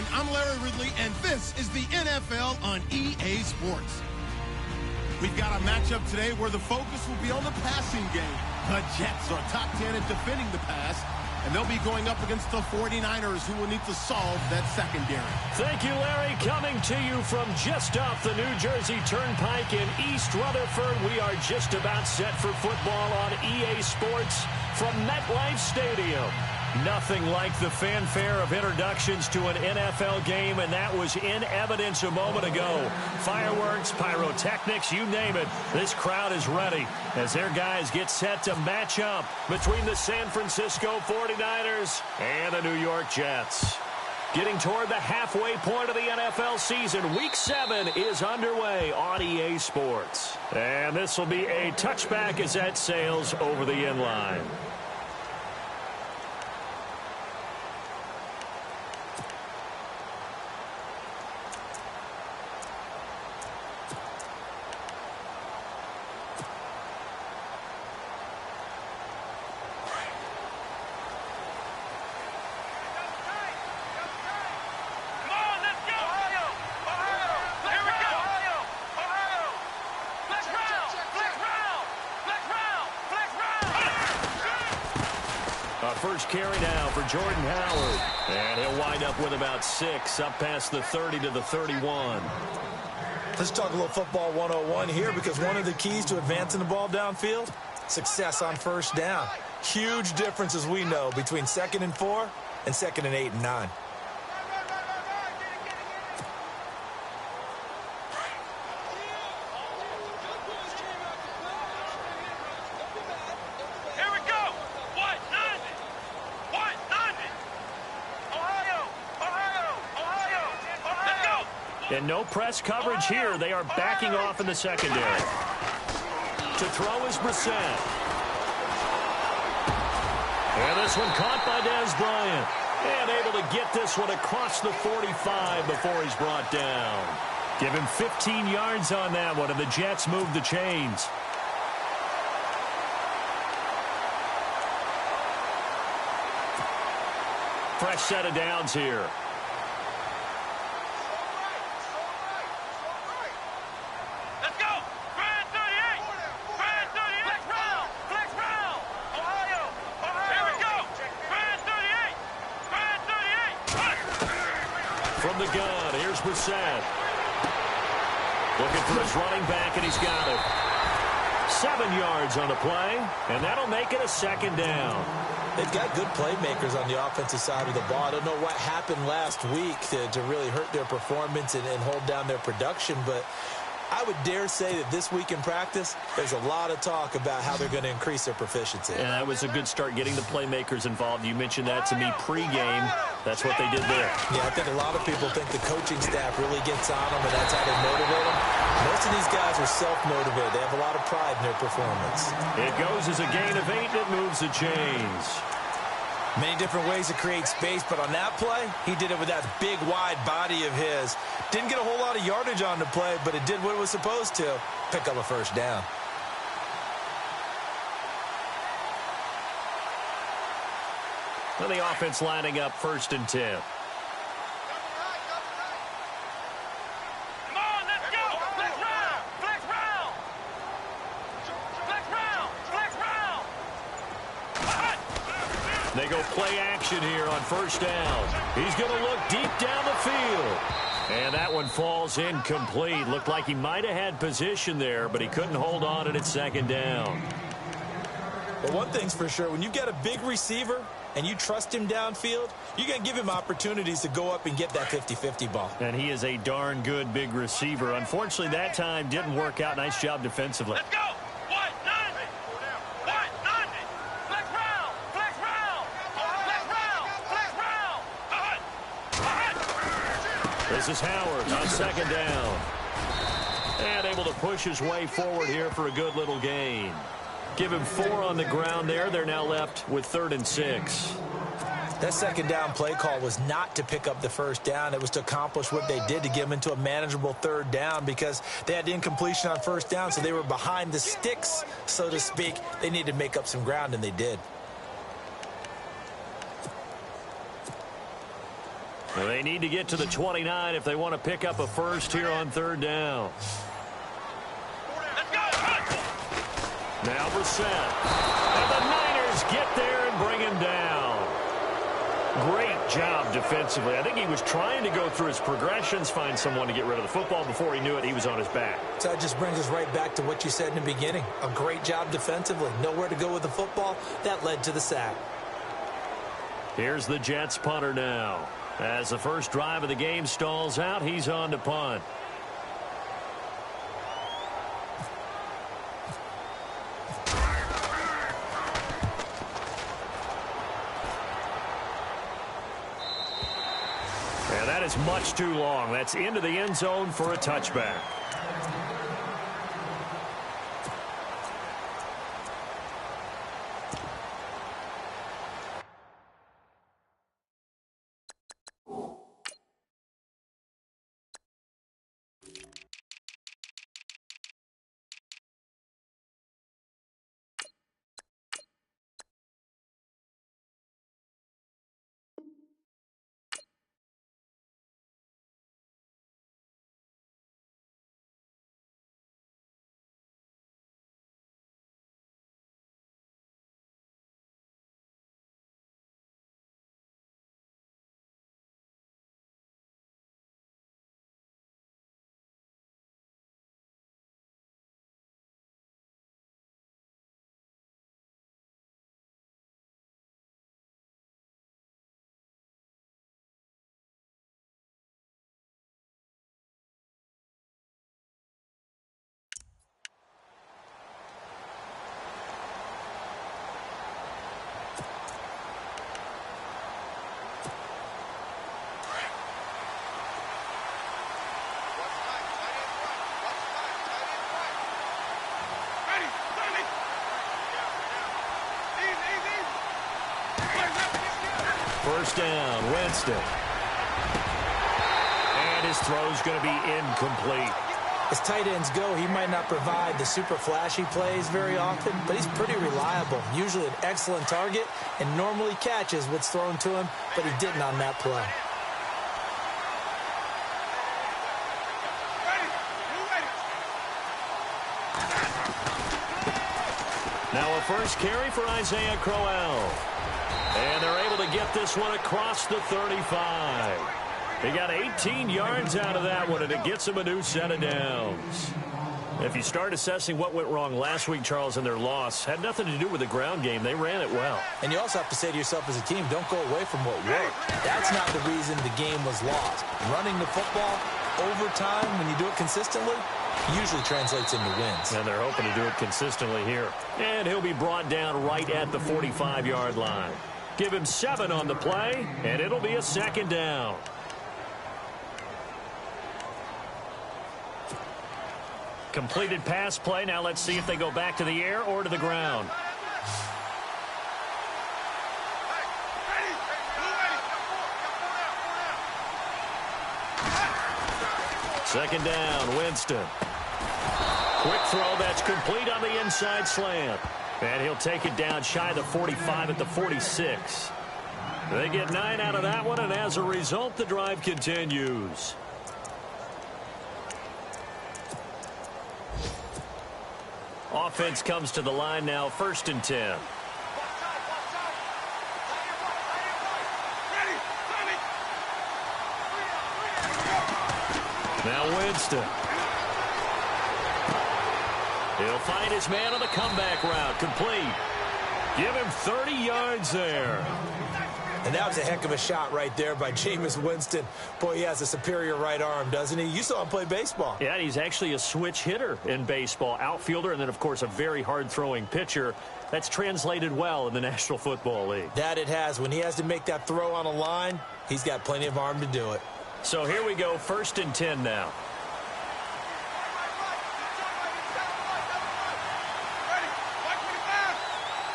everyone. I'm Larry Ridley, and this is the NFL on EA Sports. We've got a matchup today where the focus will be on the passing game. The Jets are top 10 at defending the pass, and they'll be going up against the 49ers, who will need to solve that secondary. Thank you, Larry. Coming to you from just off the New Jersey Turnpike in East Rutherford, we are just about set for football on EA Sports from MetLife Stadium. Nothing like the fanfare of introductions to an NFL game, and that was in evidence a moment ago. Fireworks, pyrotechnics, you name it. This crowd is ready as their guys get set to match up between the San Francisco 49ers and the New York Jets. Getting toward the halfway point of the NFL season, Week 7 is underway on EA Sports. And this will be a touchback as that sails over the end line. First carry now for Jordan Howard. And he'll wind up with about 6, up past the 30 to the 31. Let's talk a little football 101 here, because one of the keys to advancing the ball downfield, success on first down. Huge difference, as we know, between 2nd and 4 and 2nd and 8 and 9. And no press coverage here. They are backing off in the secondary. To throw is Brissett. And this one caught by Dez Bryant. And able to get this one across the 45 before he's brought down. Give him 15 yards on that one, and the Jets move the chains. Fresh set of downs here. From the gun, here's Brissett. Looking for his running back, and he's got it. 7 yards on the play, and that'll make it a 2nd down. They've got good playmakers on the offensive side of the ball. I don't know what happened last week to really hurt their performance and hold down their production, but I would dare say that this week in practice, there's a lot of talk about how they're going to increase their proficiency. And that was a good start, getting the playmakers involved. You mentioned that to me pregame. That's what they did there. Yeah, I think a lot of people think the coaching staff really gets on them, and that's how they motivate them. Most of these guys are self-motivated. They have a lot of pride in their performance. It goes as a gain of 8, and it moves the chains. Many different ways to create space, but on that play, he did it with that big, wide body of his. Didn't get a whole lot of yardage on the play, but it did what it was supposed to, pick up a first down. Well, the offense lining up 1st and 10. They go play action here on 1st down. He's going to look deep down the field. And that one falls incomplete. Looked like he might have had position there, but he couldn't hold on at 2nd down. Well, one thing's for sure. When you've got a big receiver and you trust him downfield, you're going to give him opportunities to go up and get that 50-50 ball. And he is a darn good big receiver. Unfortunately, that time didn't work out. Nice job defensively. Let's go. This is Howard on 2nd down. And able to push his way forward here for a good little gain. Give him 4 on the ground there. They're now left with 3rd and 6. That 2nd down play call was not to pick up the 1st down. It was to accomplish what they did, to get them into a manageable 3rd down, because they had incompletion on 1st down, so they were behind the sticks, so to speak. They needed to make up some ground, and they did. Well, they need to get to the 29 if they want to pick up a first here on third down. Now Brissett. And the Niners get there and bring him down. Great job defensively. I think he was trying to go through his progressions, find someone to get rid of the football. Before he knew it, he was on his back. So that just brings us right back to what you said in the beginning. A great job defensively. Nowhere to go with the football. That led to the sack. Here's the Jets punter now. As the first drive of the game stalls out, he's on to punt. And that is much too long. That's into the end zone for a touchback. First down, Winston. And his throw's going to be incomplete. As tight ends go, he might not provide the super flashy plays very often, but he's pretty reliable. Usually an excellent target and normally catches what's thrown to him, but he didn't on that play. Now a first carry for Isaiah Crowell. And they're able to get this one across the 35. They got 18 yards out of that one, and it gets them a new set of downs. If you start assessing what went wrong last week, Charles, in their loss, had nothing to do with the ground game. They ran it well. And you also have to say to yourself as a team, don't go away from what worked. That's not the reason the game was lost. Running the football over time, when you do it consistently, usually translates into wins. And they're hoping to do it consistently here. And he'll be brought down right at the 45-yard line. Give him 7 on the play, and it'll be a second down. Completed pass play. Now let's see if they go back to the air or to the ground. Second down, Winston. Quick throw that's complete on the inside slant. And he'll take it down shy of the 45 at the 46. They get 9 out of that one, and as a result, the drive continues. Offense comes to the line now, 1st and 10. Now Winston. He'll find his man on the comeback route. Complete. Give him 30 yards there. And that was a heck of a shot right there by Jameis Winston. Boy, he has a superior right arm, doesn't he? You saw him play baseball. Yeah, he's actually a switch hitter in baseball. Outfielder and then, of course, a very hard-throwing pitcher. That's translated well in the National Football League. That it has. When he has to make that throw on a line, he's got plenty of arm to do it. So here we go, 1st and 10 now.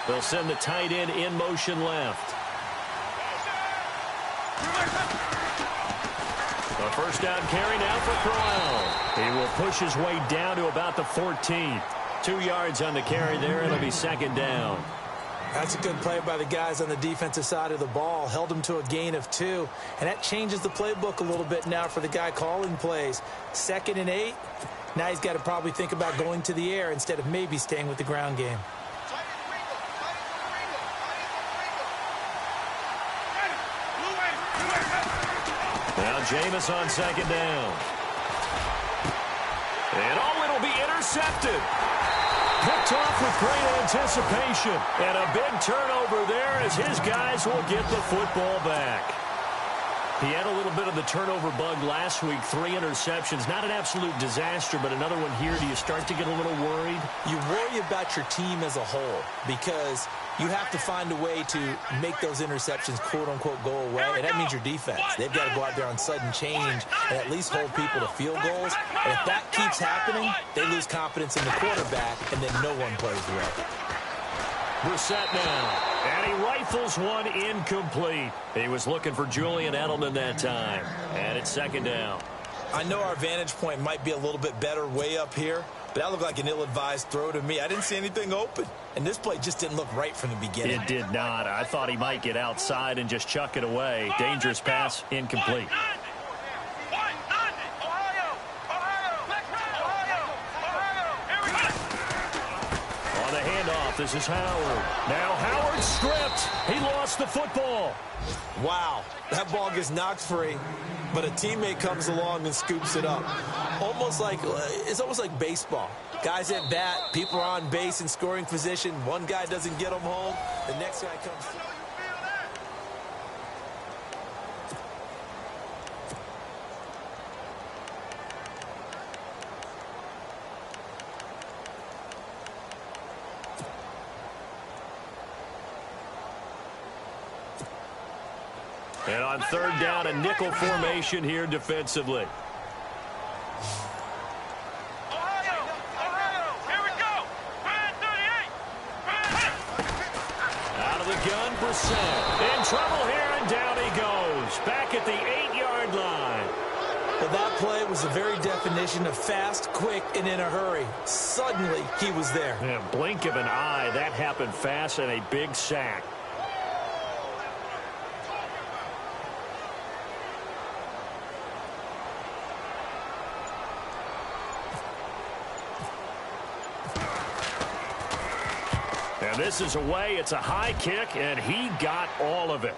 They'll send the tight end in motion left. A first down carry now for Crowell. He will push his way down to about the 14. 2 yards on the carry there. It'll be second down. That's a good play by the guys on the defensive side of the ball. Held them to a gain of 2. And that changes the playbook a little bit now for the guy calling plays. 2nd and 8. Now he's got to probably think about going to the air instead of maybe staying with the ground game. Now Jameis on 2nd down. And it'll be intercepted. Picked off with great anticipation. And a big turnover there as his guys will get the football back. He had a little bit of the turnover bug last week. 3 interceptions. Not an absolute disaster, but another one here. Do you start to get a little worried? You worry about your team as a whole because you have to find a way to make those interceptions, quote-unquote, go away. And that means your defense. They've got to go out there on sudden change and at least hold people to field goals. And if that keeps happening, they lose confidence in the quarterback, and then no one plays well. Brissett now. And he rifles one incomplete. He was looking for Julian Edelman that time. And it's 2nd down. I know our vantage point might be a little bit better way up here, but that looked like an ill-advised throw to me. I didn't see anything open. And this play just didn't look right from the beginning. It did not. I thought he might get outside and just chuck it away. Dangerous pass, incomplete. This is Howard. Now Howard stripped. He lost the football. Wow. That ball gets knocked free, but a teammate comes along and scoops it up. It's almost like baseball. Guys at bat, people are on base in scoring position. One guy doesn't get them home. The next guy comes through. And on 3rd down, a nickel formation here defensively. Out of the gun, Brissett. In trouble here, and down he goes. Back at the 8-yard line. Well, that play was the very definition of fast, quick, and in a hurry. Suddenly, he was there. Yeah, blink of an eye. That happened fast, and a big sack. This is away. It's a high kick, and he got all of it.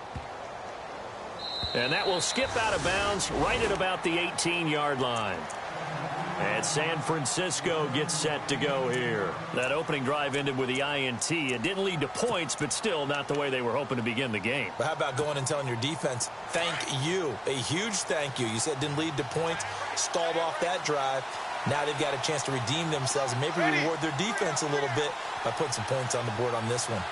And that will skip out of bounds right at about the 18-yard line. And San Francisco gets set to go here. That opening drive ended with the INT. It didn't lead to points, but still not the way they were hoping to begin the game. But how about going and telling your defense, thank you, a huge thank you. You said it didn't lead to points, stalled off that drive. Now they've got a chance to redeem themselves and maybe reward their defense a little bit by putting some points on the board on this one.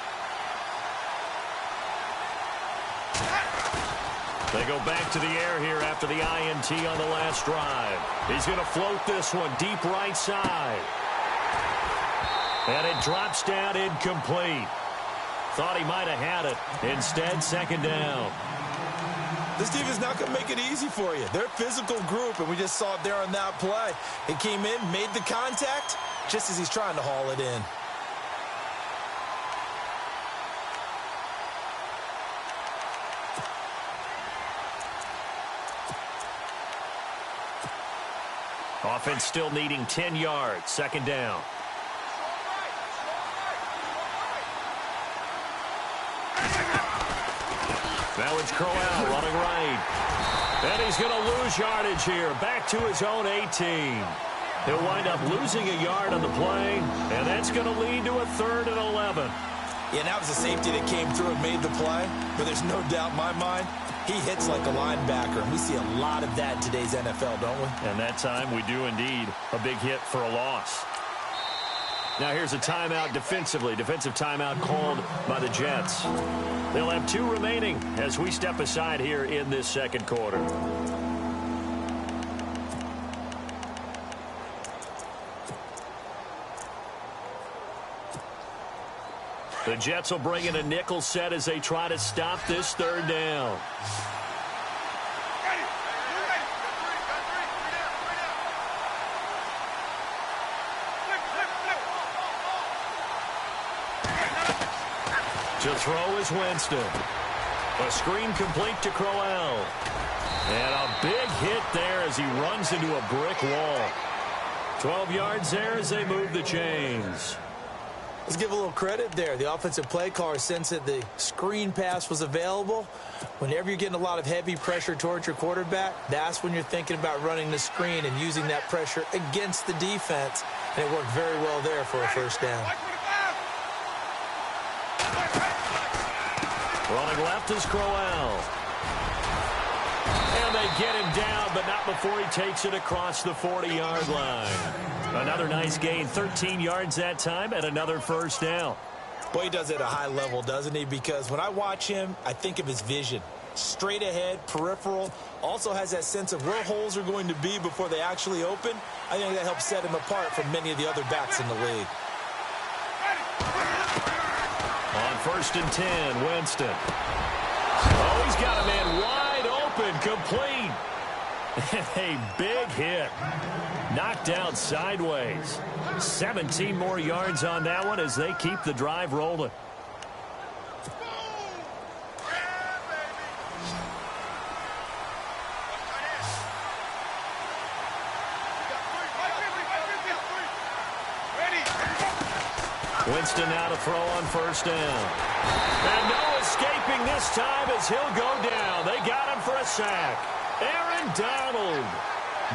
They go back to the air here after the INT on the last drive. He's going to float this one deep right side. And it drops down incomplete. Thought he might have had it. Instead, 2nd down. This team is not going to make it easy for you. They're a physical group, and we just saw it there on that play. It came in, made the contact, just as he's trying to haul it in. Offense still needing 10 yards. 2nd down. Now it's Crowell running right. And he's going to lose yardage here. Back to his own 18. He'll wind up losing a yard on the play, and that's going to lead to a 3rd and 11. Yeah, and that was a safety that came through and made the play. But there's no doubt in my mind, he hits like a linebacker. And we see a lot of that in today's NFL, don't we? And that time we do indeed. A big hit for a loss. Now here's a timeout defensively. Defensive timeout called by the Jets. They'll have 2 remaining as we step aside here in this 2nd quarter. The Jets will bring in a nickel set as they try to stop this 3rd down. To throw is Winston. A screen complete to Crowell. And a big hit there as he runs into a brick wall. 12 yards there as they move the chains. Let's give a little credit there. The offensive play caller sensed that the screen pass was available. Whenever you're getting a lot of heavy pressure towards your quarterback, that's when you're thinking about running the screen and using that pressure against the defense. And it worked very well there for a first down. Running left is Crowell. And they get him down, but not before he takes it across the 40-yard line. Another nice gain, 13 yards that time, and another first down. Boy, he does it at a high level, doesn't he? Because when I watch him, I think of his vision. Straight ahead, peripheral, also has that sense of where holes are going to be before they actually open. I think that helps set him apart from many of the other backs in the league. On 1st and 10, Winston. Oh, he's got a man wide open, complete. And a big hit. Knocked out sideways. 17 more yards on that one as they keep the drive rolling. Winston now to throw on first down. And no escaping this time as he'll go down. They got him for a sack. Aaron Donald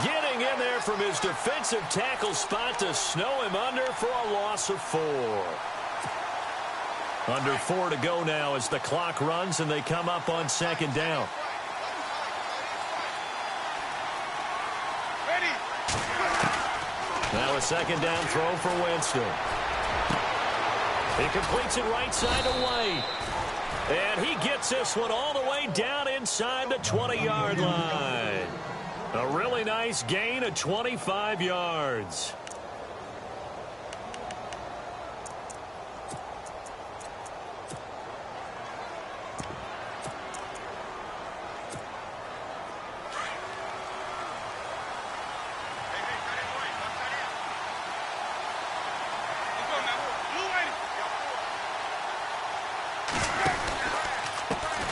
getting in there from his defensive tackle spot to snow him under for a loss of 4. Under 4 to go now as the clock runs and they come up on second down. Now a second down throw for Winston. He completes it right side to White. And he gets this one all the way down inside the 20-yard line. A really nice gain of 25 yards.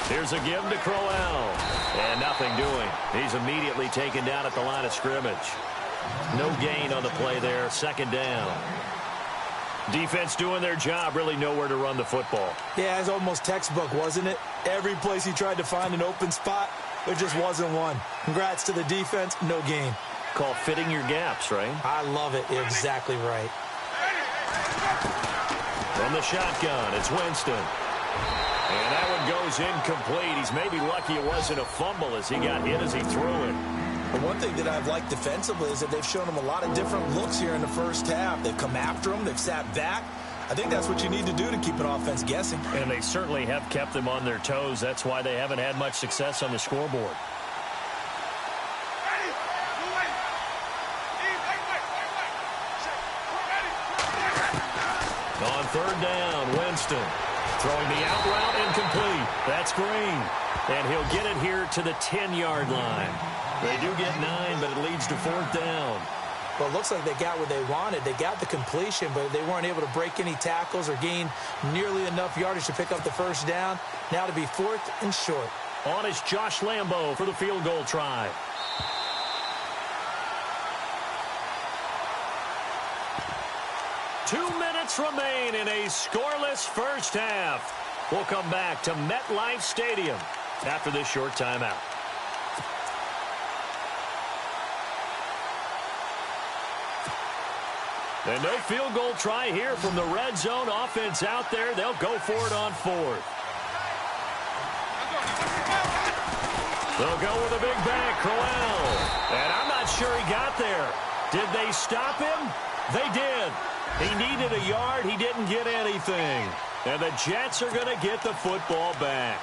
Here's a give to Crowell. And nothing doing. He's immediately taken down at the line of scrimmage. No gain on the play there. Second down. Defense doing their job. Really nowhere to run the football. Yeah, it's almost textbook, wasn't it? Every place he tried to find an open spot, there just wasn't one. Congrats to the defense. No gain. Called fitting your gaps, right? I love it. Exactly right. From the shotgun, it's Winston. And that one goes incomplete. He's maybe lucky it wasn't a fumble as he got hit as he threw it. But one thing that I've liked defensively is that they've shown him a lot of different looks here in the first half. They've come after him. They've sat back. I think that's what you need to do to keep an offense guessing. And they certainly have kept them on their toes. That's why they haven't had much success on the scoreboard. On third down, Winston. Throwing the out route incomplete. That's Green. And he'll get it here to the 10-yard line. They do get 9, but it leads to 4th down. Well, it looks like they got what they wanted. They got the completion, but they weren't able to break any tackles or gain nearly enough yardage to pick up the first down. Now to be 4th and short. On is Josh Lambo for the field goal try. Two minutes remain in a scoreless first half. We'll come back to MetLife Stadium after this short timeout. And no field goal try here from the red zone offense out there. They'll go for it on 4th. They'll go with a big bang, Crowell. And I'm not sure he got there. Did they stop him? They did. He needed a yard. He didn't get anything. And the Jets are going to get the football back.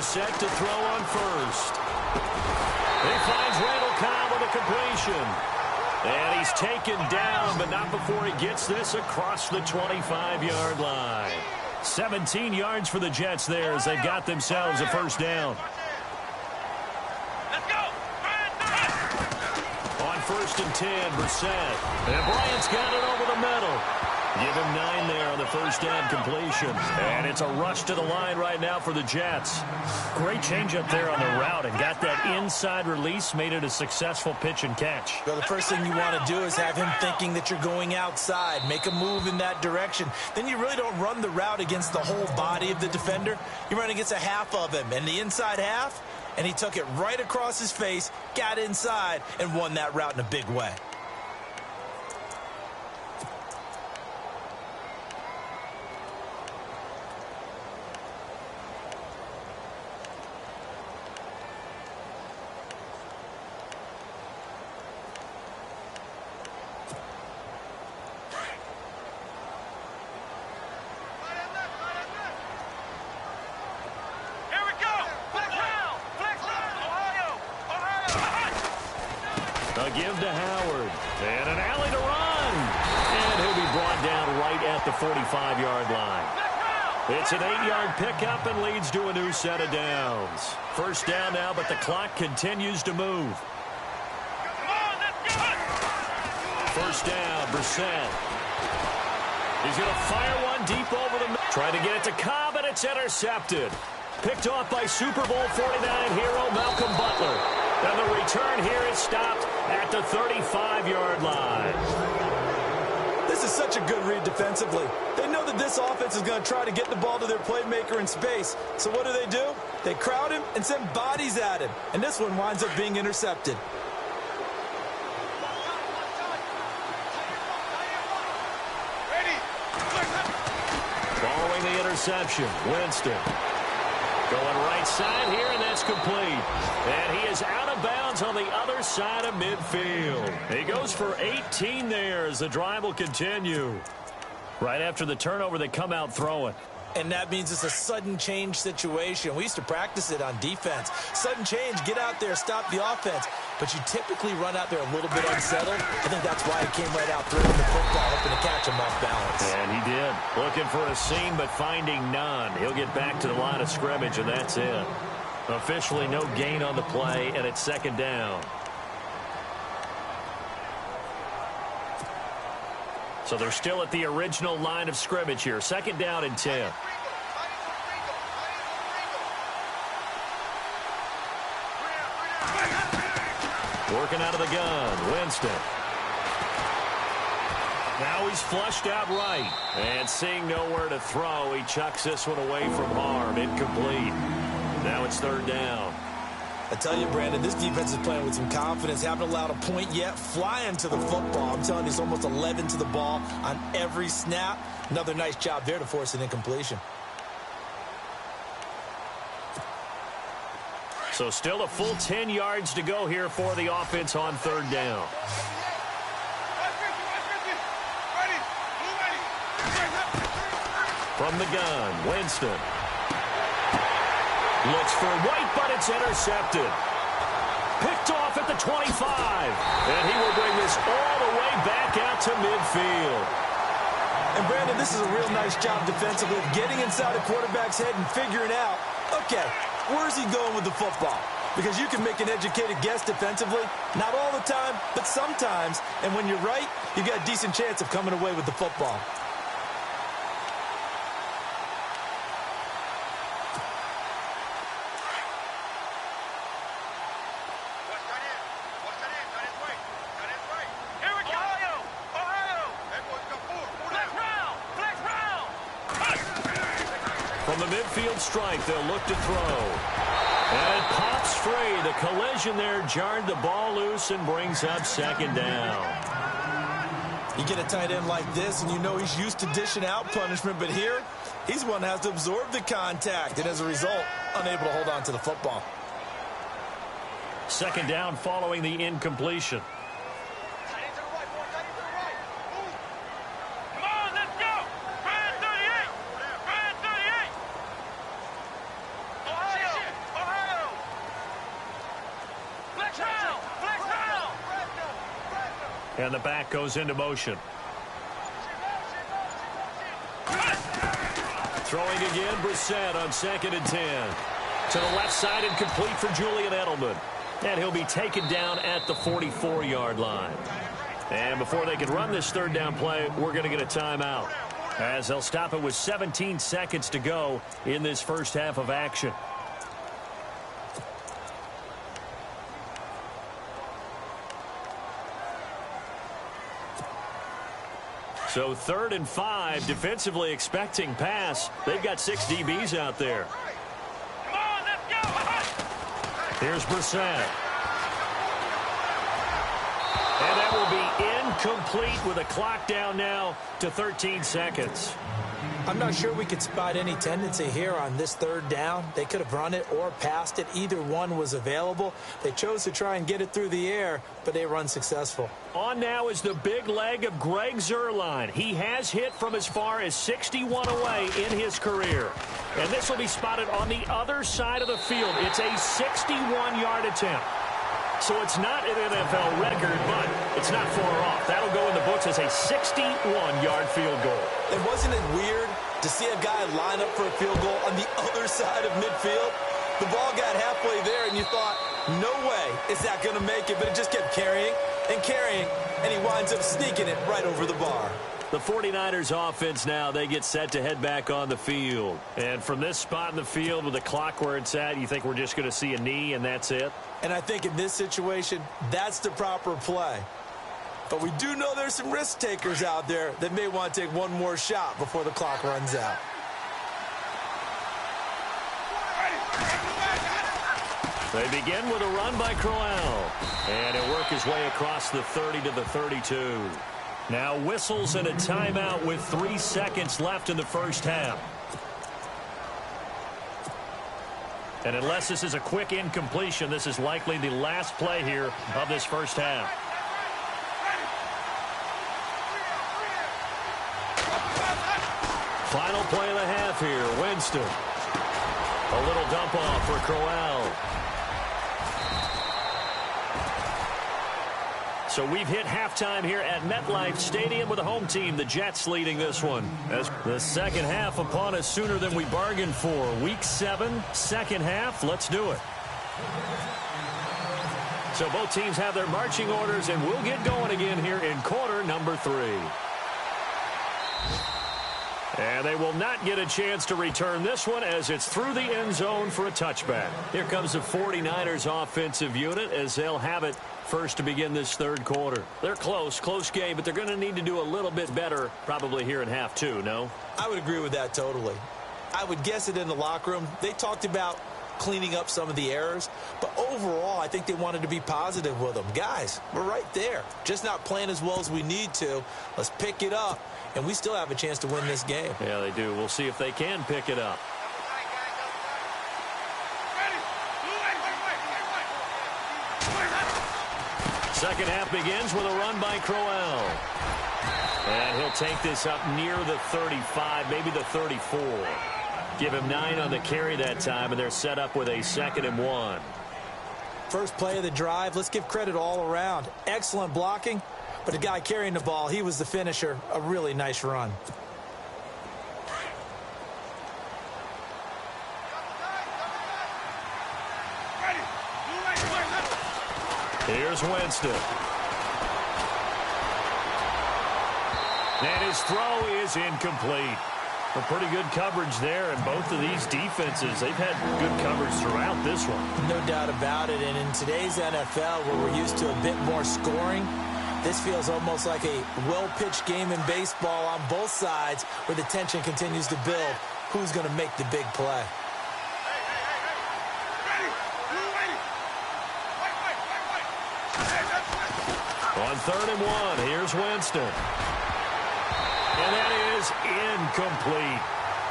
Set to throw on first. He finds Randall Cobb with a completion. And he's taken down, but not before he gets this across the 25-yard line. 17 yards for the Jets there as they've got themselves a first down. Let's go. On 1st and 10, Brissett. And Bryant's got it over the middle. Give him 9 there on the first down completion. And it's a rush to the line right now for the Jets. Great change up there on the route and got that inside release, made it a successful pitch and catch. Well, the first thing you want to do is have him thinking that you're going outside. Make a move in that direction. Then you really don't run the route against the whole body of the defender. You run against a half of him, and the inside half, and he took it right across his face, got inside, and won that route in a big way. A give to Howard. And an alley to run. And he'll be brought down right at the 45-yard line. It's an 8-yard pickup and leads to a new set of downs. First down now, but the clock continues to move. First down, Brissett. He's going to fire one deep over the middle. Trying to get it to Cobb, and it's intercepted. Picked off by Super Bowl 49 hero Malcolm Butler. And the return here is stopped at the 35-yard line. This is such a good read defensively. They know that this offense is going to try to get the ball to their playmaker in space. So what do? They crowd him and send bodies at him. And this one winds up being intercepted. Following the interception, Winston. Going right side here, and that's complete. And he is out of bounds on the other side of midfield. He goes for 18 there as the drive will continue. Right after the turnover, they come out throwing. And that means it's a sudden change situation. We used to practice it on defense. Sudden change, get out there, stop the offense. But you typically run out there a little bit unsettled. I think that's why he came right out throwing the football, hoping to catch him off balance. And he did. Looking for a seam, but finding none. He'll get back to the line of scrimmage, and that's it. Officially no gain on the play, and it's second down. So they're still at the original line of scrimmage here. Second down and 10. Working out of the gun, Winston. Now he's flushed out right. And seeing nowhere to throw, he chucks this one away from harm. Incomplete. Now it's third down. I tell you, Brandon, this defense is playing with some confidence. Haven't allowed a point yet. Flying to the football. I'm telling you, it's almost 11 to the ball on every snap. Another nice job there to force an incompletion. So still a full 10 yards to go here for the offense on third down. From the gun, Winston. Looks for White, but it's intercepted. Picked off at the 25. And he will bring this all the way back out to midfield. And, Brandon, this is a real nice job defensively, getting inside a quarterback's head and figuring out, okay, where's he going with the football? Because you can make an educated guess defensively. Not all the time, but sometimes. And when you're right, you got a decent chance of coming away with the football. From the midfield strike, they'll look to throw. And it pops free. The collision there jarred the ball loose and brings up second down. You get a tight end like this, and you know he's used to dishing out punishment, but here, he's one that has to absorb the contact, and as a result, unable to hold on to the football. Second down following the incompletion. And the back goes into motion. Throwing again, Brissett on 2nd and 10. To the left side and complete for Julian Edelman. And he'll be taken down at the 44-yard line. And before they can run this 3rd down play, we're going to get a timeout, as they'll stop it with 17 seconds to go in this first half of action. So 3rd and 5, defensively expecting pass. They've got 6 DBs out there. Here's Brissett. And that will be incomplete with a clock down now to 13 seconds. I'm not sure we could spot any tendency here on this 3rd down. They could have run it or passed it. Either one was available. They chose to try and get it through the air, but they were unsuccessful. On now is the big leg of Greg Zuerlein. He has hit from as far as 61 away in his career. And this will be spotted on the other side of the field. It's a 61-yard attempt. So it's not an NFL record, but it's not far off. That'll go in the books as a 61-yard field goal. And wasn't it weird to see a guy line up for a field goal on the other side of midfield? The ball got halfway there, and you thought, no way is that going to make it, but it just kept carrying and carrying, and he winds up sneaking it right over the bar. The 49ers offense now, they get set to head back on the field. And from this spot in the field with the clock where it's at, you think we're just going to see a knee and that's it? And I think in this situation, that's the proper play. But we do know there's some risk takers out there that may want to take one more shot before the clock runs out. They begin with a run by Crowell. And he'll work his way across the 30 to the 32. Now whistles and a timeout with 3 seconds left in the first half. And unless this is a quick incompletion, this is likely the last play here of this first half. Final play of the half here, Winston. A little dump off for Crowell. So we've hit halftime here at MetLife Stadium with the home team, the Jets, leading this one. As the second half upon us sooner than we bargained for. Week 7, second half. Let's do it. So both teams have their marching orders, and we'll get going again here in quarter number 3. And they will not get a chance to return this one as it's through the end zone for a touchback. Here comes the 49ers offensive unit as they'll have it first to begin this third quarter. They're close game, but they're going to need to do a little bit better probably here in half 2, no? I would agree with that totally. I would guess it in the locker room. They talked about cleaning up some of the errors, but overall I think they wanted to be positive with them. Guys, we're right there. Just not playing as well as we need to. Let's pick it up, and we still have a chance to win this game. Yeah, they do. We'll see if they can pick it up. Second half begins with a run by Crowell. And he'll take this up near the 35, maybe the 34. Give him 9 on the carry that time, and they're set up with a 2nd and 1. First play of the drive, let's give credit all around. Excellent blocking, but the guy carrying the ball, he was the finisher. A really nice run. Here's Winston. And his throw is incomplete. A pretty good coverage there, and both of these defenses, they've had good coverage throughout this one. No doubt about it, and in today's NFL, where we're used to a bit more scoring, this feels almost like a well-pitched game in baseball on both sides where the tension continues to build. Who's going to make the big play? On 3rd and 1, here's Winston. And that is incomplete.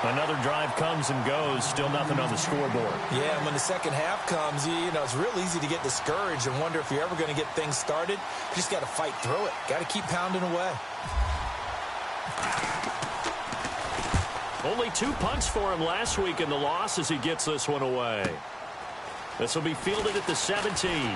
Another drive comes and goes. Still nothing on the scoreboard. Yeah, and when the second half comes, you know, it's real easy to get discouraged and wonder if you're ever going to get things started. You just got to fight through it. Got to keep pounding away. Only 2 punts for him last week in the loss as he gets this one away. This will be fielded at the 17.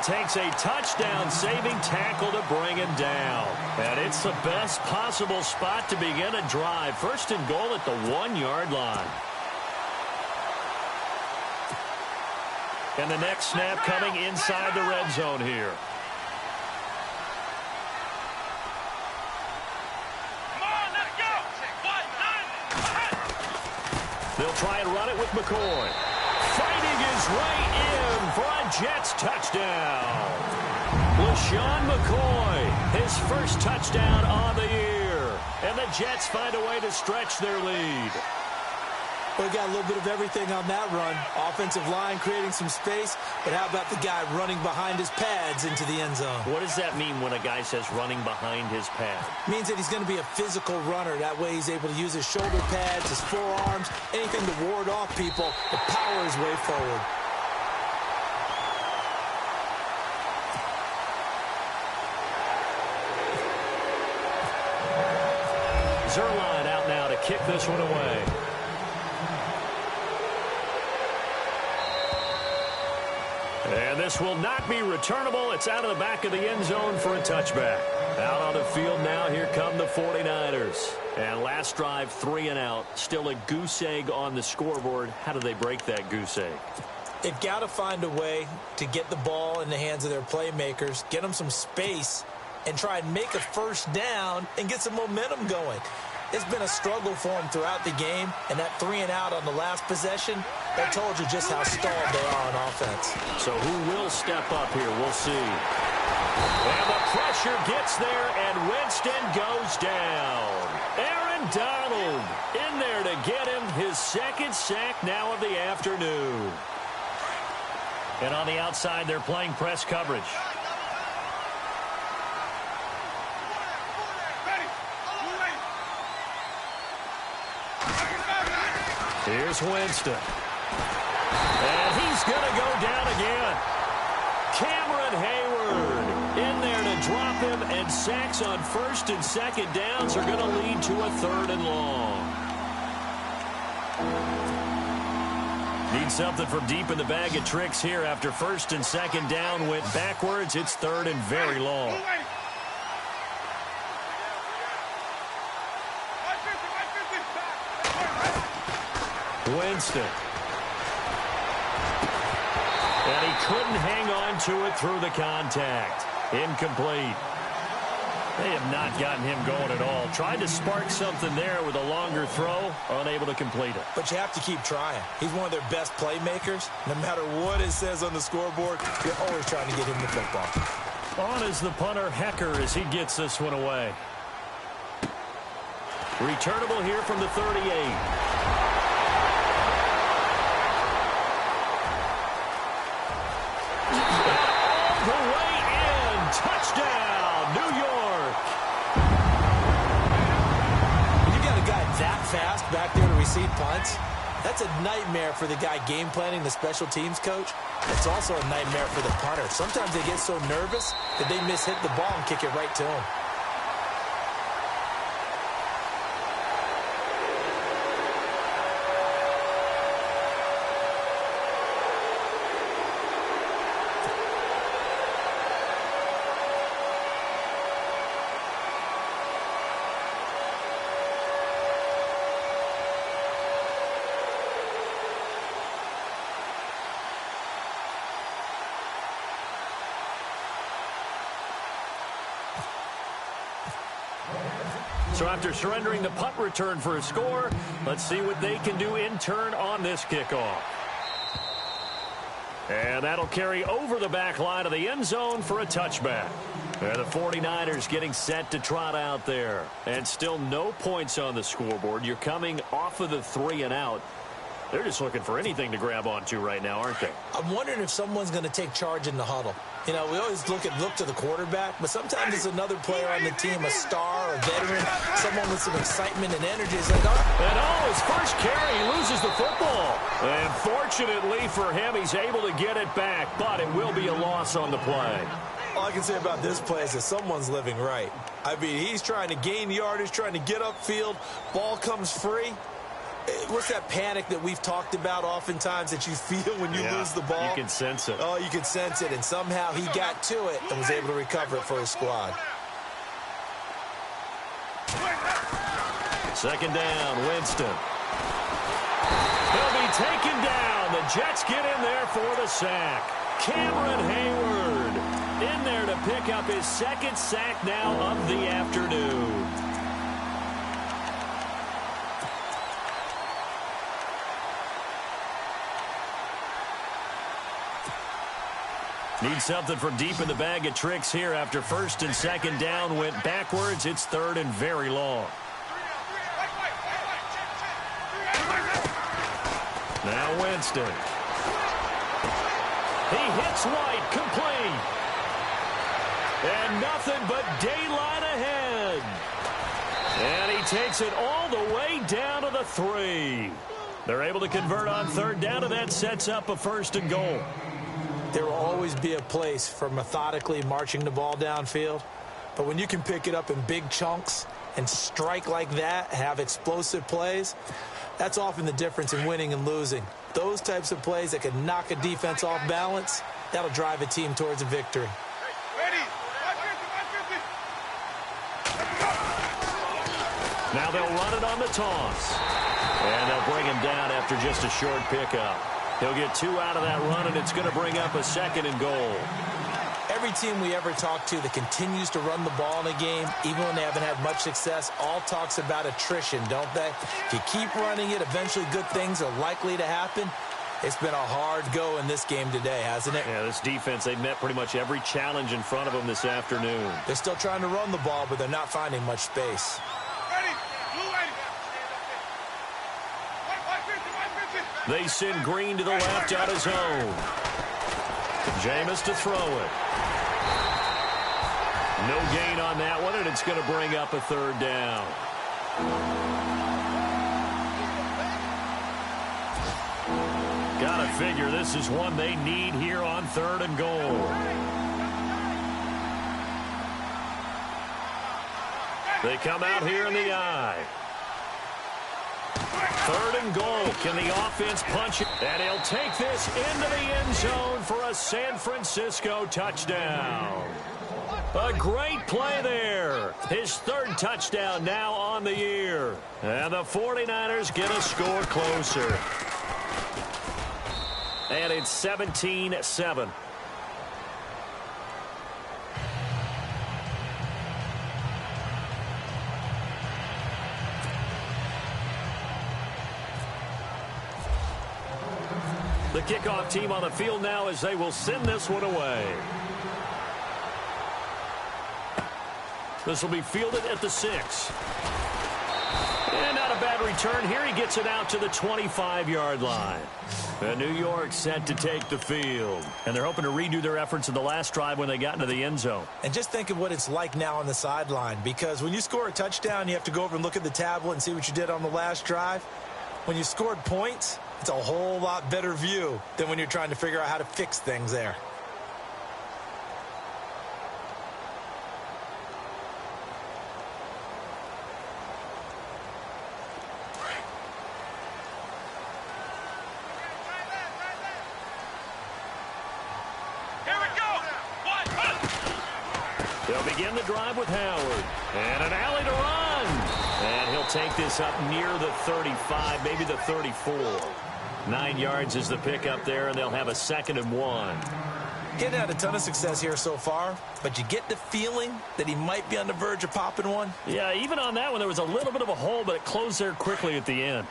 takes a touchdown-saving tackle to bring him down. And it's the best possible spot to begin a drive. First and goal at the 1-yard line. And the next snap coming inside the red zone here. They'll try and run it with McCoy. Fighting his way in for a Jets touchdown. LaShawn McCoy, his first touchdown on the year. And the Jets find a way to stretch their lead. We got a little bit of everything on that run. Offensive line creating some space, but how about the guy running behind his pads into the end zone? What does that mean when a guy says running behind his pad? Means that he's going to be a physical runner. That way he's able to use his shoulder pads, his forearms, anything to ward off people, to power his way forward. Zerline out now to kick this one away. And this will not be returnable. It's out of the back of the end zone for a touchback. Out on the field now, here come the 49ers. And last drive, 3 and out. Still a goose egg on the scoreboard. How do they break that goose egg? They've got to find a way to get the ball in the hands of their playmakers, get them some space, and try and make a first down and get some momentum going. It's been a struggle for them throughout the game, and that 3 and out on the last possession, that told you just how stalled they are on offense. So who will step up here? We'll see. And the pressure gets there, and Winston goes down. Aaron Donald in there to get him his second sack now of the afternoon. And on the outside, they're playing press coverage. Here's Winston. And he's going to go down again. Cameron Hayward in there to drop him, and sacks on first and second downs are going to lead to a 3rd and long. Need something from deep in the bag of tricks here after first and second down went backwards. It's 3rd and very long. Winston. And he couldn't hang on to it through the contact. Incomplete. They have not gotten him going at all. Tried to spark something there with a longer throw, unable to complete it. But you have to keep trying. He's one of their best playmakers. No matter what it says on the scoreboard, you're always trying to get him the football. On is the punter, Hecker, as he gets this one away. Returnable here from the 38. Touchdown, New York. When you got a guy that fast back there to receive punts, that's a nightmare for the guy game planning, the special teams coach. It's also a nightmare for the punter. Sometimes they get so nervous that they hit the ball and kick it right to him. So after surrendering the punt return for a score, let's see what they can do in turn on this kickoff. And that'll carry over the back line of the end zone for a touchback. And the 49ers getting set to trot out there. And still no points on the scoreboard. You're coming off of the 3 and out. They're just looking for anything to grab onto right now, aren't they? I'm wondering if someone's going to take charge in the huddle. You know, we always look to the quarterback, but sometimes it's another player on the team, a star, a veteran, someone with some excitement and energy. It's like, oh, his first carry, he loses the football. And fortunately for him, he's able to get it back, but it will be a loss on the play. All I can say about this play is that someone's living right. I mean, he's trying to gain yardage, trying to get upfield. Ball comes free. What's that panic that we've talked about oftentimes that you feel when you lose the ball? You can sense it. Oh, you can sense it, and somehow he got to it and was able to recover it for his squad. Second down, Winston. He'll be taken down. The Jets get in there for the sack. Cameron Hayward in there to pick up his second sack now of the afternoon. Need something from deep in the bag of tricks here after first and second down went backwards. It's third and very long. Now Winston. He hits White, complete. And nothing but daylight ahead. And he takes it all the way down to the 3. They're able to convert on third down, and that sets up a first and goal. There will always be a place for methodically marching the ball downfield. But when you can pick it up in big chunks and strike like that, have explosive plays, that's often the difference in winning and losing. Those types of plays that can knock a defense off balance, that'll drive a team towards a victory. Now they'll run it on the toss. And they'll bring him down after just a short pickup. He'll get 2 out of that run, and it's going to bring up a second and goal. Every team we ever talk to that continues to run the ball in a game, even when they haven't had much success, all talks about attrition, don't they? If you keep running it, eventually good things are likely to happen. It's been a hard go in this game today, hasn't it? Yeah, this defense, they've met pretty much every challenge in front of them this afternoon. They're still trying to run the ball, but they're not finding much space. They send Green to the left on his own. Jameis to throw it. No gain on that one, and it's going to bring up a third down. Gotta figure this is one they need here on third and goal. They come out here in the eye. Third and goal. Can the offense punch it? And he'll take this into the end zone for a San Francisco touchdown. A great play there. His third touchdown now on the year. And the 49ers get a score closer. And it's 17-7. The kickoff team on the field now as they will send this one away. This will be fielded at the 6. And not a bad return here. He gets it out to the 25-yard line. And New York set to take the field. And they're hoping to redo their efforts in the last drive when they got into the end zone. And just think of what it's like now on the sideline. Because when you score a touchdown, you have to go over and look at the tablet and see what you did on the last drive. When you scored points, it's a whole lot better view than when you're trying to figure out how to fix things there. They'll begin the drive with Howard. And an alley to run. And he'll take this up near the 35, maybe the 34. 9 yards is the pickup there, and they'll have a 2nd and 1. Getting had a ton of success here so far, but you get the feeling that he might be on the verge of popping one. Yeah, even on that one, there was a little bit of a hole, but it closed there quickly at the end.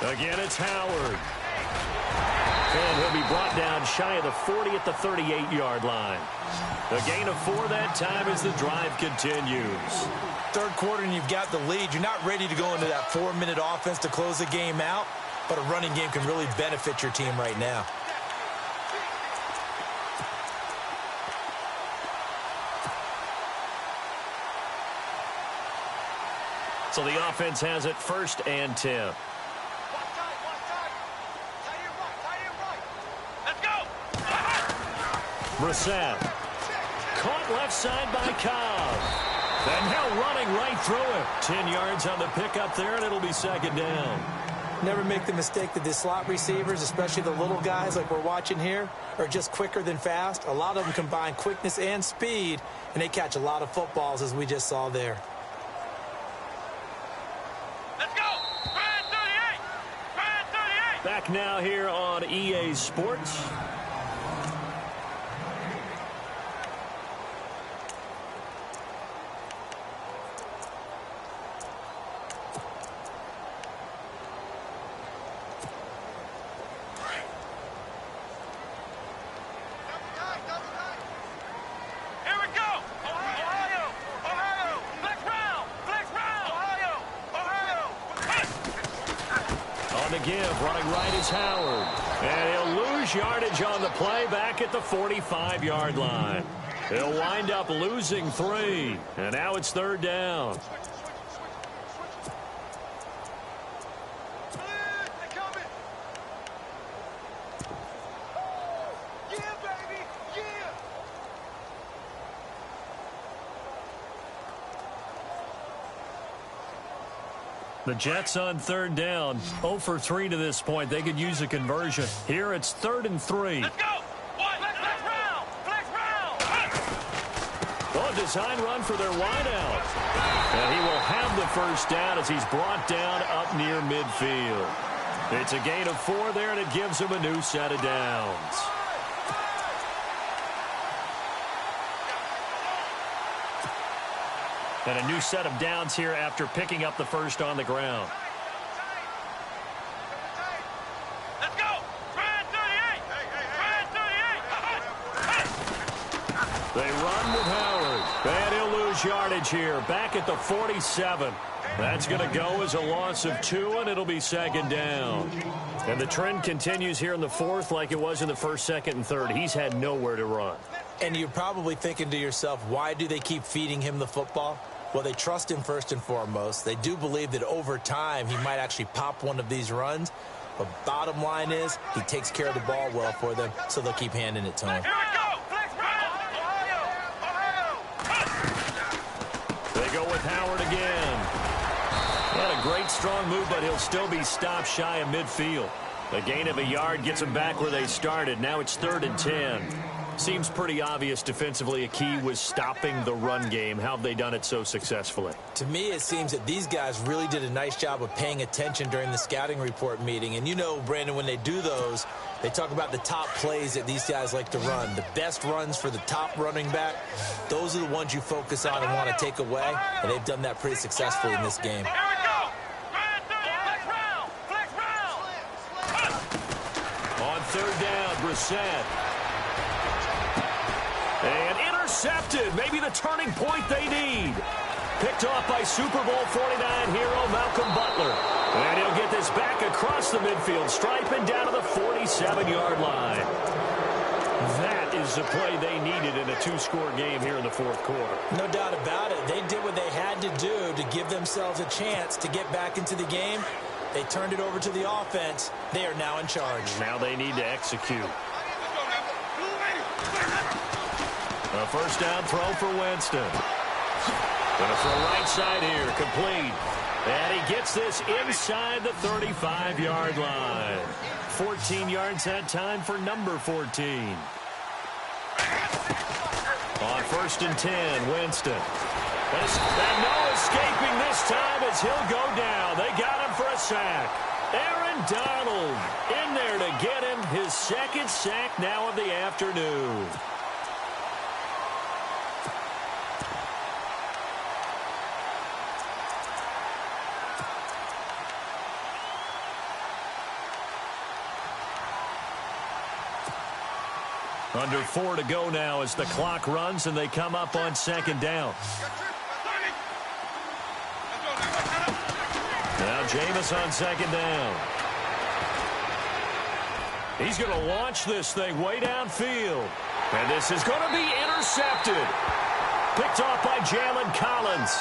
Again, it's Howard. And he'll be brought down shy of the 40 at the 38-yard line. A gain of 4 that time as the drive continues. Third quarter and you've got the lead. You're not ready to go into that 4-minute offense to close the game out, but a running game can really benefit your team right now. So the offense has it 1st and 10. Brissett. Caught left side by Cobb. And now running right through him. 10 yards on the pickup there, and it'll be second down. Never make the mistake that the slot receivers, especially the little guys like we're watching here, are just quicker than fast. A lot of them combine quickness and speed, and they catch a lot of footballs, as we just saw there. Let's go! Ryan 38! Ryan 38! Back now here on EA Sports. Give, running right is Howard. And he'll lose yardage on the play back at the 45-yard line. He'll wind up losing 3. And now it's third down. The Jets on third down, 0 for 3 to this point. They could use a conversion. Here it's 3rd and 3. Let's go! Flex round! Flex round! Oh, design run for their wideout. And he will have the first down as he's brought down up near midfield. It's a gain of 4 there, and it gives him a new set of downs. And a new set of downs here after picking up the first on the ground. Let's go! Ryan 38! Ryan 38! They run with Howard. And he'll lose yardage here. Back at the 47. That's going to go as a loss of 2, and it'll be second down. And the trend continues here in the fourth like it was in the first, second, and third. He's had nowhere to run. And you're probably thinking to yourself, why do they keep feeding him the football? Well, they trust him first and foremost. They do believe that over time he might actually pop one of these runs. But bottom line is he takes care of the ball well for them, so they'll keep handing it to him. Here we go! Flex round! Ohio! They go with Howard again. Had a great strong move, but he'll still be stopped shy of midfield. A gain of a yard gets them back where they started. Now it's 3rd and 10. Seems pretty obvious defensively a key was stopping the run game. How have they done it so successfully? To me, it seems that these guys really did a nice job of paying attention during the scouting report meeting. And you know, Brandon, when they do those, they talk about the top plays that these guys like to run. The best runs for the top running back, those are the ones you focus on and want to take away. And they've done that pretty successfully in this game. Here we go! Ryan 38! Flex round! Flex round! On third down, Brissett. And intercepted. Maybe the turning point they need. Picked off by Super Bowl 49 hero Malcolm Butler. And he'll get this back across the midfield stripe and down to the 47-yard line. That is the play they needed in a 2-score game here in the fourth quarter. No doubt about it. They did what they had to do to give themselves a chance to get back into the game. They turned it over to the offense. They are now in charge. Now they need to execute. A first down throw for Winston. Going to throw right side here, complete. And he gets this inside the 35-yard line. 14 yards that time for number 14. On 1st and 10, Winston. And no escaping this time as he'll go down. They got him for a sack. Aaron Donald in there to get him his second sack now of the afternoon. Under 4 to go now as the clock runs and they come up on second down. Now Jameis on second down. He's going to launch this thing way downfield. And this is going to be intercepted. Picked off by Jalen Collins.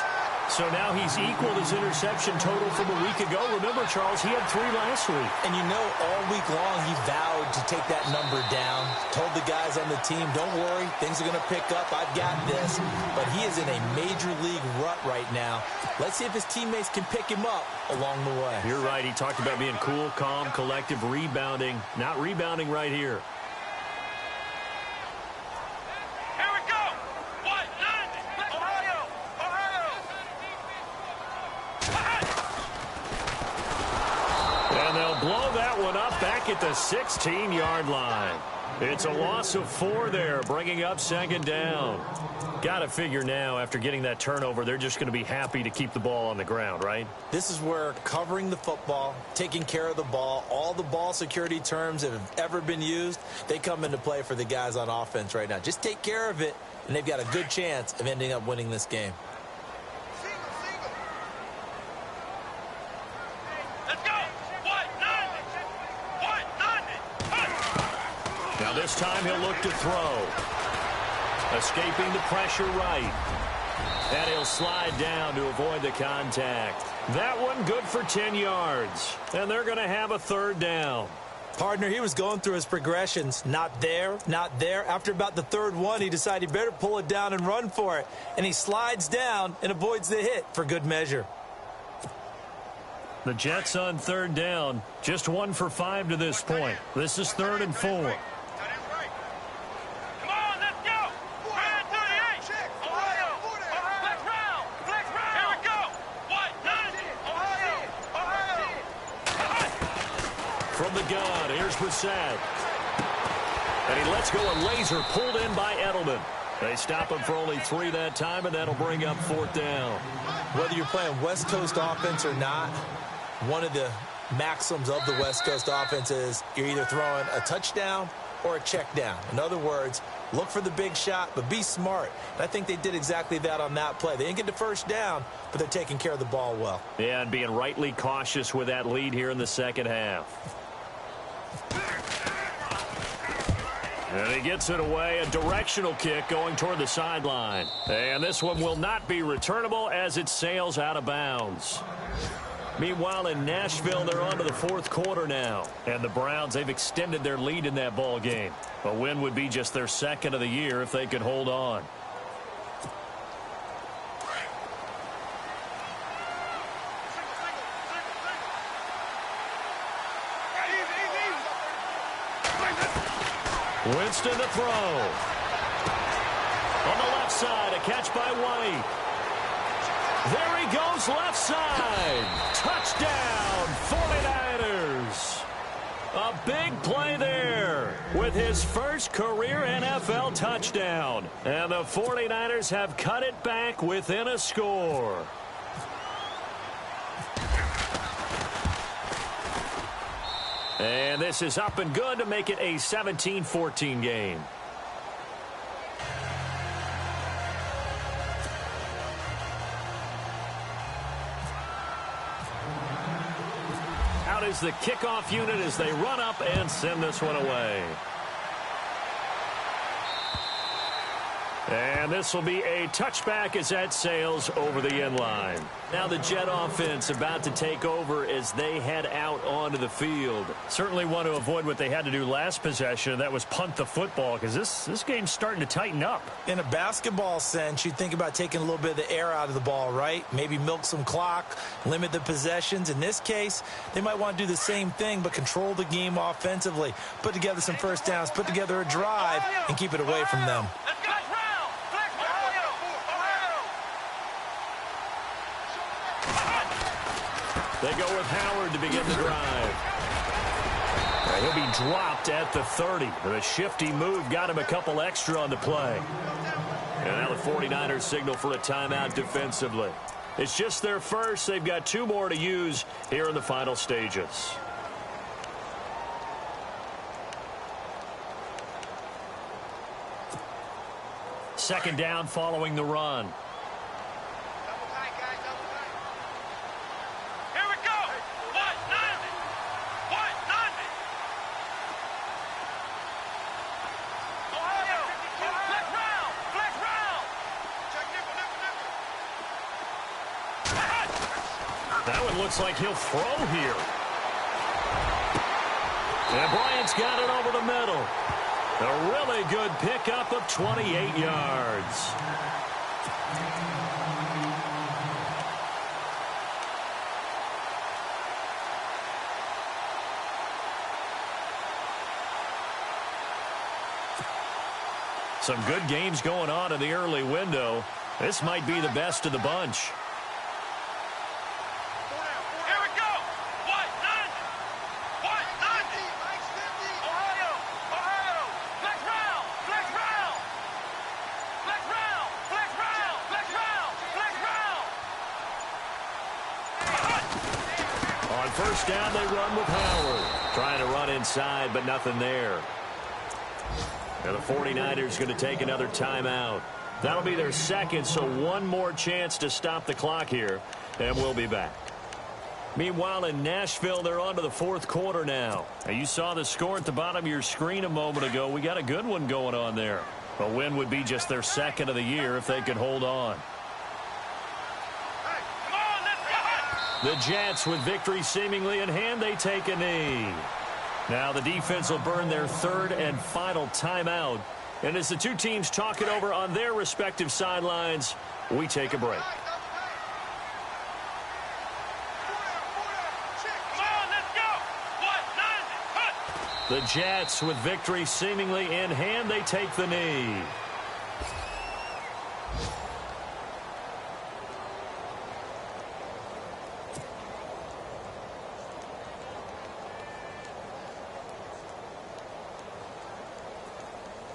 So now he's equaled his interception total from a week ago. Remember, Charles, he had 3 last week. And you know, all week long he vowed to take that number down. Told the guys on the team, don't worry, things are going to pick up. I've got this. But he is in a major league rut right now. Let's see if his teammates can pick him up along the way. You're right. He talked about being cool, calm, collective, rebounding. Not rebounding right here. Blow that one up back at the 16-yard line. It's a loss of 4 there, bringing up 2nd down. Got to figure now, after getting that turnover, they're just going to be happy to keep the ball on the ground, right? This is where covering the football, taking care of the ball, all the ball security terms that have ever been used, they come into play for the guys on offense right now. Just take care of it, and they've got a good chance of ending up winning this game. Now this time he'll look to throw. Escaping the pressure right. And he'll slide down to avoid the contact. That one good for 10 yards. And they're going to have a 3rd down. Partner, he was going through his progressions. Not there, not there. After about the 3rd one, he decided he better pull it down and run for it. And he slides down and avoids the hit for good measure. The Jets on 3rd down. Just 1 for 5 to this point. This is 3rd and 4. From the gun, here's Brissett. And he lets go a laser pulled in by Edelman. They stop him for only 3 that time, and that'll bring up 4th down. Whether you're playing West Coast offense or not, one of the maxims of the West Coast offense is you're either throwing a touchdown or a check down. In other words, look for the big shot, but be smart. And I think they did exactly that on that play. They didn't get the 1st down, but they're taking care of the ball well. Yeah, and being rightly cautious with that lead here in the 2nd half. And he gets it away, a directional kick going toward the sideline. And this one will not be returnable as it sails out of bounds. Meanwhile, in Nashville, they're on to the 4th quarter now. And the Browns, they've extended their lead in that ball game. A win would be just their 2nd of the year if they could hold on. Winston to throw. On the left side, a catch by White. There he goes, left side. Touchdown, 49ers. A big play there with his first career NFL touchdown. And the 49ers have cut it back within a score. And this is up and good to make it a 17-14 game. Out is the kickoff unit as they run up and send this one away. And this will be a touchback as that sails over the end line. Now the Jet offense about to take over as they head out onto the field. Certainly want to avoid what they had to do last possession, and that was punt the football, because this game's starting to tighten up. In a basketball sense, you think about taking a little bit of the air out of the ball, right? Maybe milk some clock, limit the possessions. In this case, they might want to do the same thing, but control the game offensively. Put together some 1st downs, put together a drive, and keep it away from them. They go with Howard to begin the drive. He'll be dropped at the 30. The shifty move got him a couple extra on the play. And now the 49ers signal for a timeout defensively. It's just their first. They've got 2 more to use here in the final stages. Second down following the run. That one looks like he'll throw here. And Bryant's got it over the middle. A really good pickup of 28 yards. Some good games going on in the early window. This might be the best of the bunch. Here we go. What? 90. What? 90. Ohio. Ohio. Flex round. Flex round. Flex round. Flex round. Flex round. Flex round. On first down, they run with Howard. Trying to run inside, but nothing there. And the 49ers going to take another timeout. That'll be their second, so one more chance to stop the clock here, and we'll be back. Meanwhile, in Nashville, they're on to the fourth quarter now. Now, you saw the score at the bottom of your screen a moment ago. We got a good one going on there. A win would be just their second of the year if they could hold on. Hey, come on, let's go. The Jets, with victory seemingly in hand, they take a knee. Now the defense will burn their third and final timeout. And as the two teams talk it over on their respective sidelines, we take a break. Come on, let's go. What? 90. Cut. The Jets, with victory seemingly in hand, they take the knee.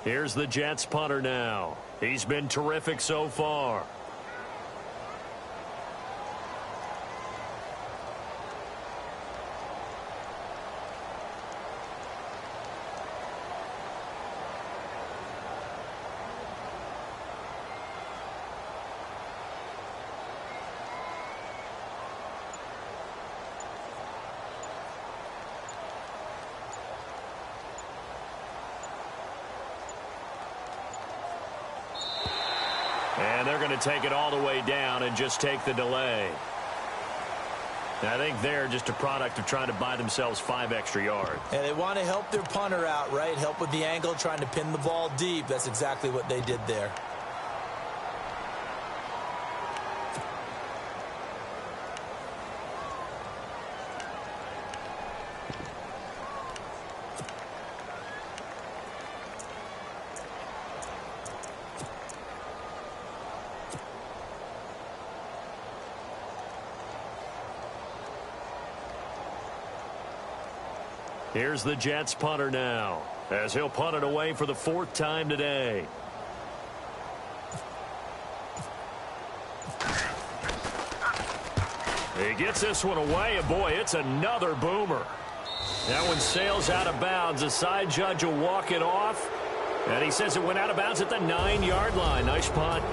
Here's the Jets punter now. He's been terrific so far. And they're going to take it all the way down and just take the delay. I think they're just a product of trying to buy themselves 5 extra yards. And they want to help their punter out, right? Help with the angle, trying to pin the ball deep. That's exactly what they did there. Here's the Jets punter now, as he'll punt it away for the 4th time today. He gets this one away, and boy, it's another boomer. That one sails out of bounds. The side judge will walk it off, and he says it went out of bounds at the 9-yard line. Nice punt.